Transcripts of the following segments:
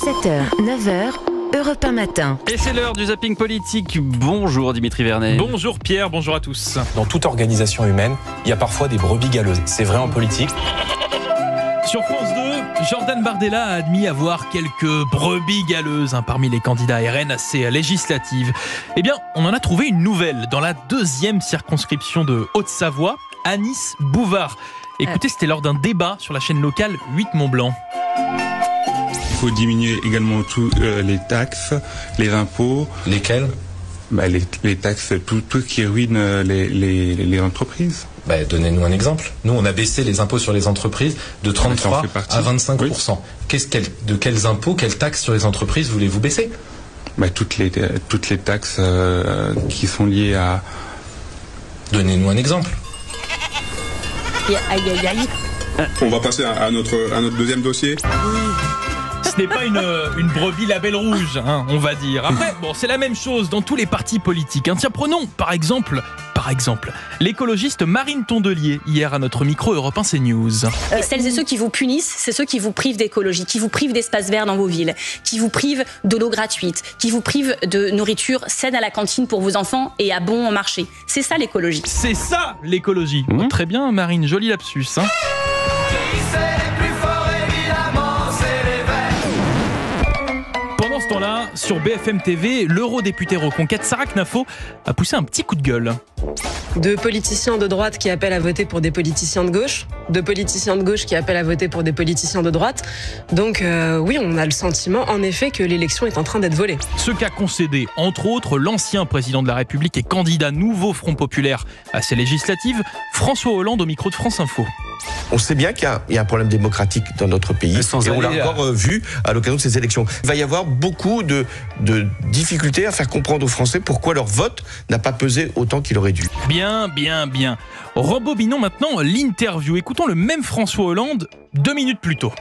7h, 9h, Europe 1 matin. Et c'est l'heure du zapping politique. Bonjour Dimitri Vernet. Bonjour Pierre, bonjour à tous. Dans toute organisation humaine, il y a parfois des brebis galeuses. C'est vrai en politique. Sur France 2, Jordan Bardella a admis avoir quelques brebis galeuses parmi les candidats RN à ces législatives. Eh bien, on en a trouvé une nouvelle dans la deuxième circonscription de Haute-Savoie, Anis Bouvard. Écoutez, c'était lors d'un débat sur la chaîne locale 8 Mont-Blanc. Il faut diminuer également tous les taxes, les impôts. Lesquels ? Les taxes, tout ce qui ruine les entreprises. Donnez-nous un exemple. Nous, on a baissé les impôts sur les entreprises de 33 à 25%. Oui. De quels impôts, quelles taxes sur les entreprises voulez-vous baisser ? Toutes les taxes qui sont liées à... Donnez-nous un exemple. Aïe, aïe, aïe. On va passer à notre deuxième dossier. Ce n'est pas une brebis label rouge, on va dire. Après, c'est la même chose dans tous les partis politiques. Tiens, prenons par exemple, l'écologiste Marine Tondelier, hier à notre micro Europe 1 CNews. Celles et ceux qui vous punissent, c'est ceux qui vous privent d'écologie, qui vous privent d'espaces verts dans vos villes, qui vous privent de l'eau gratuite, qui vous privent de nourriture saine à la cantine pour vos enfants et à bon marché. C'est ça l'écologie. C'est ça l'écologie. Très bien Marine, joli lapsus. Pendant ce temps-là, sur BFM TV, l'eurodéputé Reconquête Sarah Knafo a poussé un petit coup de gueule. De politiciens de droite qui appellent à voter pour des politiciens de gauche, de politiciens de gauche qui appellent à voter pour des politiciens de droite. Donc oui, on a le sentiment en effet que l'élection est en train d'être volée. Ce qu'a concédé, entre autres, l'ancien président de la République et candidat nouveau Front Populaire à ces législatives, François Hollande au micro de France Info. On sait bien qu'il y a un problème démocratique dans notre pays et on l'a encore vu à l'occasion de ces élections. Il va y avoir beaucoup de difficultés à faire comprendre aux Français pourquoi leur vote n'a pas pesé autant qu'il aurait dû. Bien. Rembobinons maintenant l'interview. Écoutons le même François Hollande 2 minutes plus tôt.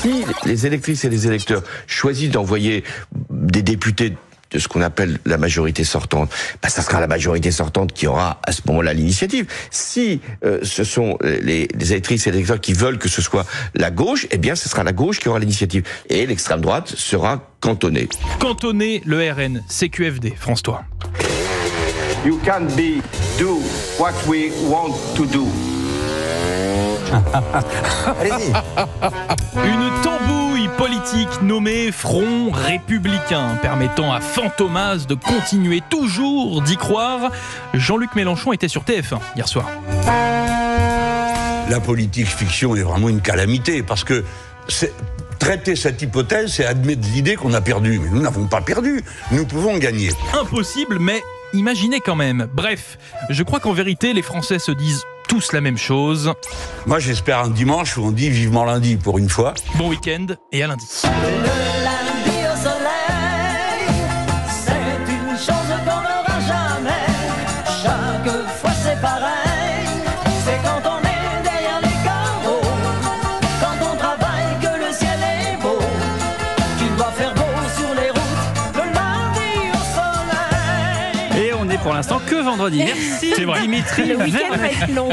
Si les électrices et les électeurs choisissent d'envoyer des députés de ce qu'on appelle la majorité sortante, ça sera la majorité sortante qui aura à ce moment-là l'initiative. Si ce sont les électrices et les électeurs qui veulent que ce soit la gauche, eh bien ce sera la gauche qui aura l'initiative. Et l'extrême droite sera cantonnée. Cantonné, le RN, CQFD, France 3. You can do what we want to do. Allez-y. Une tambouille politique nommée Front Républicain, permettant à Fantomas de continuer toujours d'y croire. Jean-Luc Mélenchon était sur TF1 hier soir. La politique fiction est vraiment une calamité, parce que traiter cette hypothèse, c'est admettre l'idée qu'on a perdu. Mais nous n'avons pas perdu, nous pouvons gagner. Impossible, mais imaginez quand même. Bref, je crois qu'en vérité, les Français se disent tous la même chose. Moi, j'espère un dimanche où on dit vivement lundi pour une fois. Bon week-end et à lundi. Le lundi au soleil, c'est une chose qu'on n'aura jamais. Chaque fois c'est pareil, c'est quand on est derrière les carreaux, quand on travaille que le ciel est beau, qu'il doit faire beau sur les routes, le lundi au soleil. Et on est pour l'instant que vendredi. Merci C'est vrai. Dimitri Le week-end Vernet. va être long.